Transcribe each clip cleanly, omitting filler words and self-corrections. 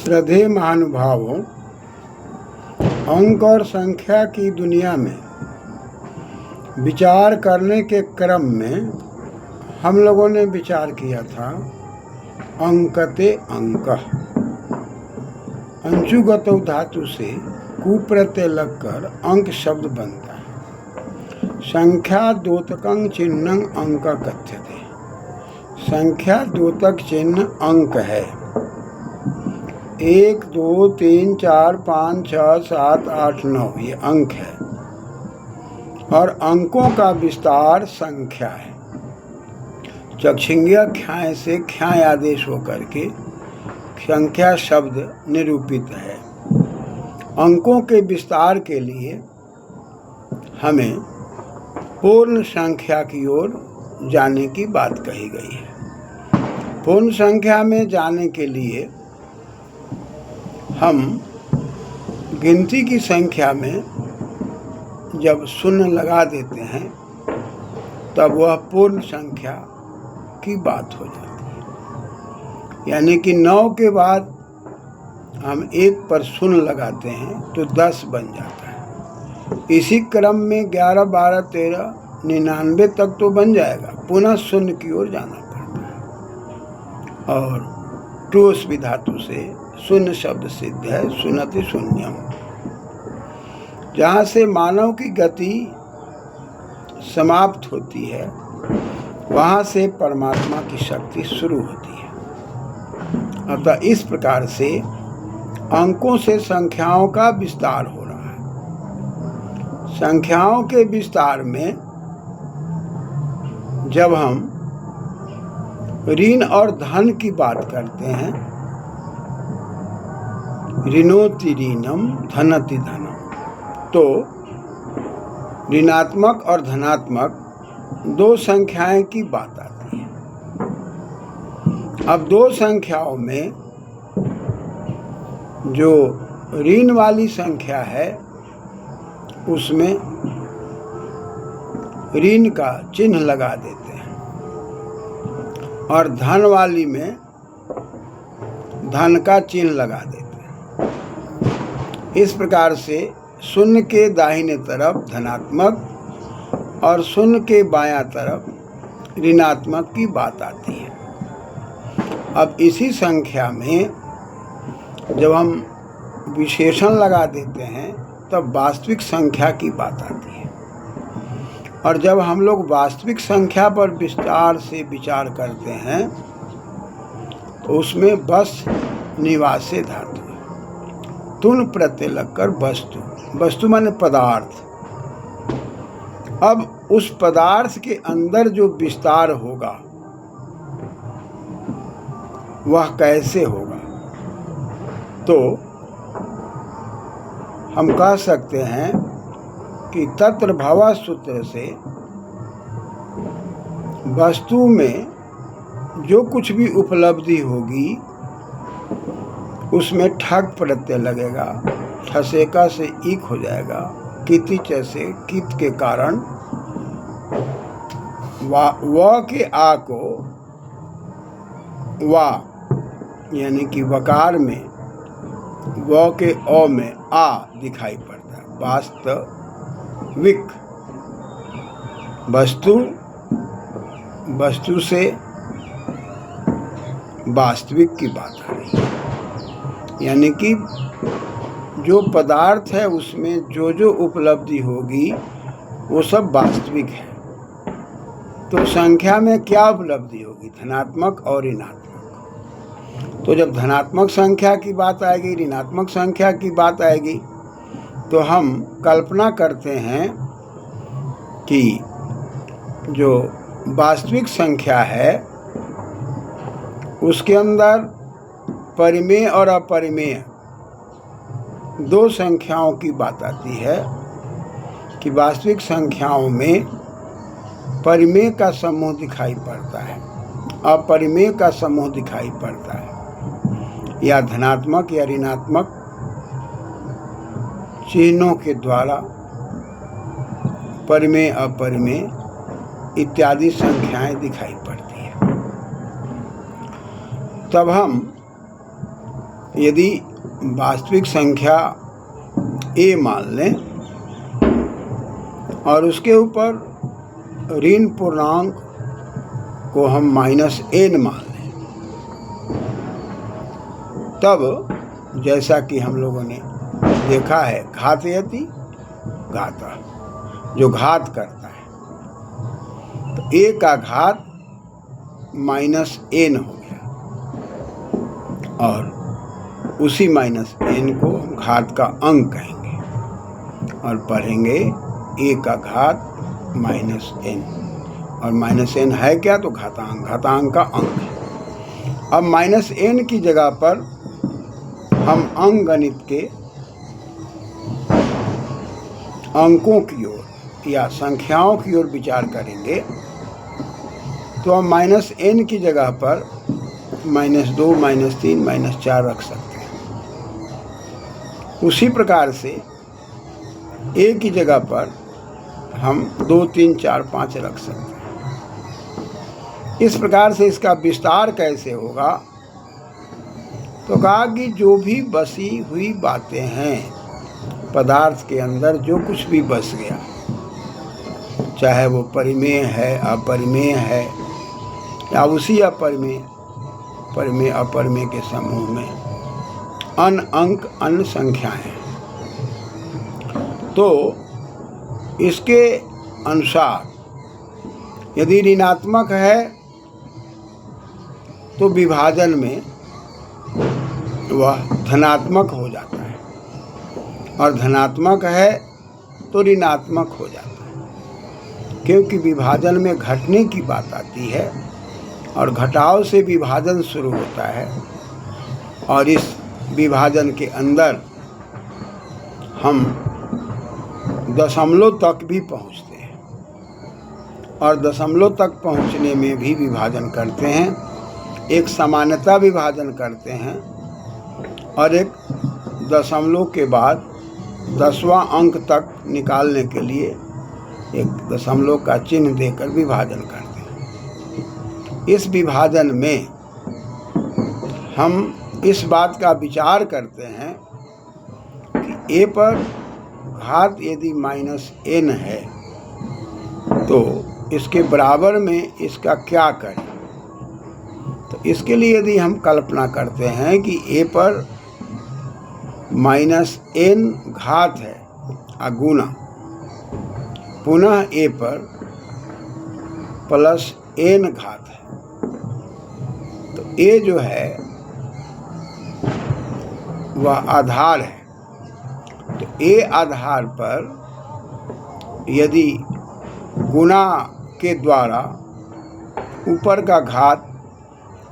श्रद्धेय महानुभावों, अंक और संख्या की दुनिया में विचार करने के क्रम में हम लोगों ने विचार किया था अंकते अंक। अंशुगतौ धातु से कुप्रत्यय लगकर अंक शब्द बनता है। संख्या द्योतकं चिन्हं अंक कथ्यते। संख्या द्योतक चिन्ह अंक है। 1 2 3 4 5 6 7 8 9 ये अंक है और अंकों का विस्तार संख्या है। चक्षिंग्य ख्याय से ख्याय आदेश होकर के संख्या शब्द निरूपित है। अंकों के विस्तार के लिए हमें पूर्ण संख्या की ओर जाने की बात कही गई है। पूर्ण संख्या में जाने के लिए हम गिनती की संख्या में जब शून्य लगा देते हैं तब वह पूर्ण संख्या की बात हो जाती है। यानी कि 9 के बाद हम 1 पर शून्य लगाते हैं तो 10 बन जाता है। इसी क्रम में 11 12 13 99 तक तो बन जाएगा, पुनः शून्य की ओर जाना पड़ता है। और टोस भी धातु से शून्य शब्द सिद्ध है, शून्यति शून्यम। जहाँ से मानव की गति समाप्त होती है वहाँ से परमात्मा की शक्ति शुरू होती है। अतः इस प्रकार से अंकों से संख्याओं का विस्तार हो रहा है। संख्याओं के विस्तार में जब हम ऋण और धन की बात करते हैं, ऋणोति ऋणम धनति धनम, तो ऋणात्मक और धनात्मक 2 संख्याएं की बात आती है। अब 2 संख्याओं में जो ऋण वाली संख्या है उसमें ऋण का चिन्ह लगा देते हैं और धन वाली में धन का चिन्ह लगा देते हैं। इस प्रकार से शून्य के दाहिने तरफ धनात्मक और शून्य के बायां तरफ ऋणात्मक की बात आती है। अब इसी संख्या में जब हम विशेषण लगा देते हैं तब वास्तविक संख्या की बात आती है। और जब हम लोग वास्तविक संख्या पर विस्तार से विचार करते हैं तो उसमें वस निवासे धातु तुन प्रत्यय लगकर वस्तु, वस्तु माने पदार्थ। अब उस पदार्थ के अंदर जो विस्तार होगा वह कैसे होगा, तो हम कह सकते हैं कि तत्र भव सूत्र से वस्तु में जो कुछ भी उपलब्धि होगी उसमें ठक प्रत्यय लगेगा, ठसेका से ईक हो जाएगा, किति से कित के कारण व के आ को वा यानी कि वकार में व के अ में आ दिखाई पड़ता है। वास्तविक वस्तु, वस्तु से वास्तविक की बात आ रही है। यानी कि जो पदार्थ है उसमें जो जो उपलब्धि होगी वो सब वास्तविक है। तो संख्या में क्या उपलब्धि होगी, धनात्मक और ऋणात्मक। तो जब धनात्मक संख्या की बात आएगी, ऋणात्मक संख्या की बात आएगी, तो हम कल्पना करते हैं कि जो वास्तविक संख्या है उसके अंदर परिमेय और अपरिमेय 2 संख्याओं की बात आती है कि वास्तविक संख्याओं में परिमेय का समूह दिखाई पड़ता है, अपरिमेय का समूह दिखाई पड़ता है, या धनात्मक या ऋणात्मक चिन्हों के द्वारा परिमेय अपरिमेय इत्यादि संख्याएं दिखाई पड़ती है। तब हम यदि वास्तविक संख्या a मान लें और उसके ऊपर ऋण पूर्णांक को हम -n मान लें, तब जैसा कि हम लोगों ने देखा है घातयति घातः, जो घात करता है, तो a का घात -n हो गया और उसी -n को घात का अंक कहेंगे और पढ़ेंगे a का घात -n, और -n है क्या? तो घातांक, घातांक का अंक है। अब -n की जगह पर हम अंकगणित के अंकों की ओर या संख्याओं की ओर विचार करेंगे, तो हम -n की जगह पर -2, -3, -4 रख सकते हैं। उसी प्रकार से a की जगह पर हम 2, 3, 4, 5 रख सकते हैं। इस प्रकार से इसका विस्तार कैसे होगा? तो कहा कि जो भी बसी हुई बातें हैं पदार्थ के अंदर, जो कुछ भी बस गया, चाहे वो परिमेय है, अपरिमेय है, या उसी अपरिमेय, परिमेय अपरिमेय के समूह में अन अंक अन संख्याएं, तो इसके अनुसार यदि ऋणात्मक है तो विभाजन में वह धनात्मक हो जाता है, और धनात्मक है तो ऋणात्मक हो जाता है, क्योंकि विभाजन में घटने की बात आती है और घटाव से विभाजन शुरू होता है, और इस विभाजन के अंदर हम दशमलव तक भी पहुंचते हैं, और दशमलव तक पहुंचने में भी विभाजन करते हैं। एक समानता विभाजन करते हैं और एक दशमलव के बाद 10वां अंक तक निकालने के लिए एक दशमलव का चिन्ह देकर विभाजन करते हैं। इस विभाजन में हम इस बात का विचार करते हैं कि a पर घात यदि -n है तो इसके बराबर में इसका क्या करें। तो इसके लिए यदि हम कल्पना करते हैं कि a पर -n घात है अगुना, पुनः a पर +n घात है, तो a जो है वह आधार है। तो a आधार पर यदि गुना के द्वारा ऊपर का घात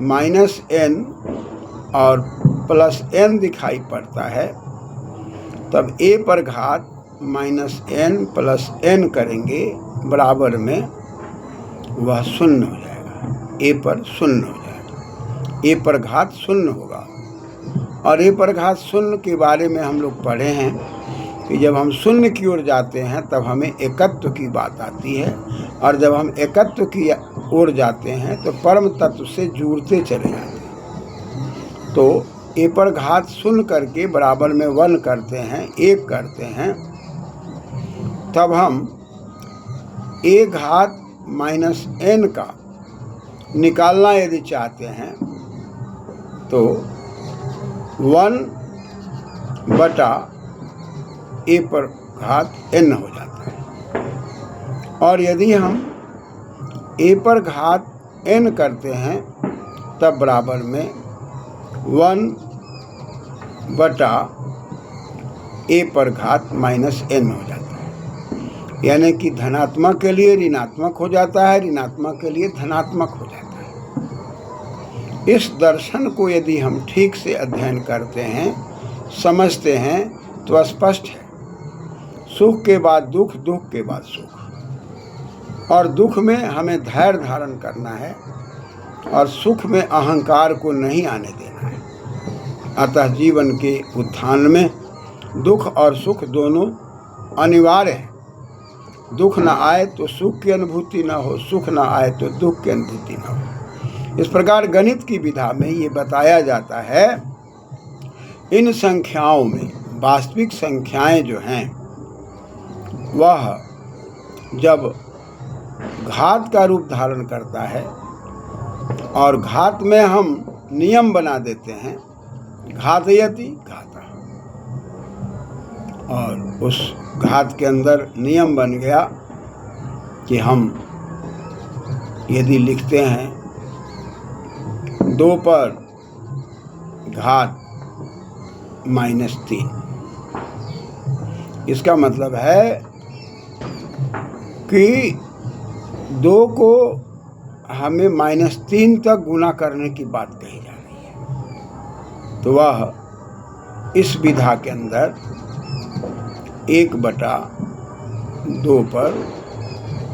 -n और +n दिखाई पड़ता है, तब a पर घात -n + n करेंगे, बराबर में वह 0 हो जाएगा, a पर 0 हो जाएगा, a पर घात 0 होगा। और a पर घात 0 के बारे में हम लोग पढ़े हैं कि जब हम 0 की ओर जाते हैं तब हमें एकत्व की बात आती है, और जब हम एकत्व की ओर जाते हैं तो परम तत्व से जुड़ते चले जाते हैं। तो a पर घात 0 करके बराबर में 1 करते हैं, 1 करते हैं, तब हम a घात -n का निकालना यदि चाहते हैं तो 1/a पर घात n हो जाता है। और यदि हम a पर घात n करते हैं तब बराबर में 1/a पर घात -n हो जाता है। यानी कि धनात्मक के लिए ऋणात्मक हो जाता है, ऋणात्मक के लिए धनात्मक हो जाता है। इस दर्शन को यदि हम ठीक से अध्ययन करते हैं, समझते हैं, तो स्पष्ट है, सुख के बाद दुख, दुख के बाद सुख, और दुख में हमें धैर्य धारण करना है और सुख में अहंकार को नहीं आने देना है। अतः जीवन के उत्थान में दुख और सुख दोनों अनिवार्य है। दुख न आए तो सुख की अनुभूति न हो, सुख न आए तो दुख की अनुभूति न हो। इस प्रकार गणित की विधा में ये बताया जाता है इन संख्याओं में वास्तविक संख्याएं जो हैं वह जब घात का रूप धारण करता है और घात में हम नियम बना देते हैं, घातयति घाता, और उस घात के अंदर नियम बन गया कि हम यदि लिखते हैं 2 पर घात -3, इसका मतलब है कि 2 को हमें -3 तक गुना करने की बात कही जा रही है। तो वह इस विधा के अंदर 1/2 पर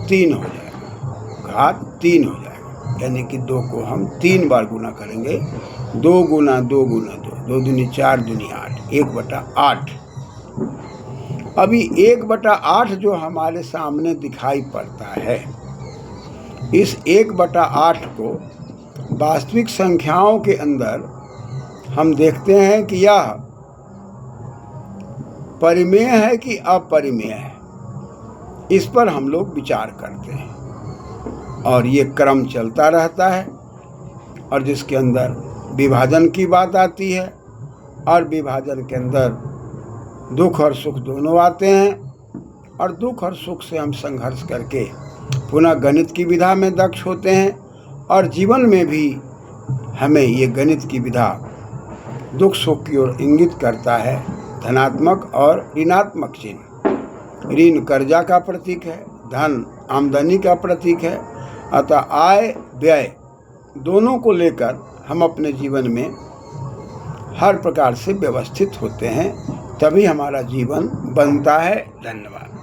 3 हो जाएगा, घात 3 हो जाएगा, यानी कि 2 को हम 3 बार गुना करेंगे। 2 गुना 2 गुना 2, 2 दूनी 4 दूनी 8, 1/8। अभी 1/8 जो हमारे सामने दिखाई पड़ता है, इस 1/8 को वास्तविक संख्याओं के अंदर हम देखते हैं कि यह परिमेय है कि अपरिमेय है, इस पर हम लोग विचार करते हैं और ये क्रम चलता रहता है। और जिसके अंदर विभाजन की बात आती है और विभाजन के अंदर दुख और सुख दोनों आते हैं और दुख और सुख से हम संघर्ष करके पुनः गणित की विधा में दक्ष होते हैं और जीवन में भी हमें ये गणित की विधा दुख सुख की ओर इंगित करता है। धनात्मक और ऋणात्मक चिन्ह, ऋण कर्जा का प्रतीक है, धन आमदनी का प्रतीक है। अतः आय व्यय दोनों को लेकर हम अपने जीवन में हर प्रकार से व्यवस्थित होते हैं, तभी हमारा जीवन बनता है। धन्यवाद।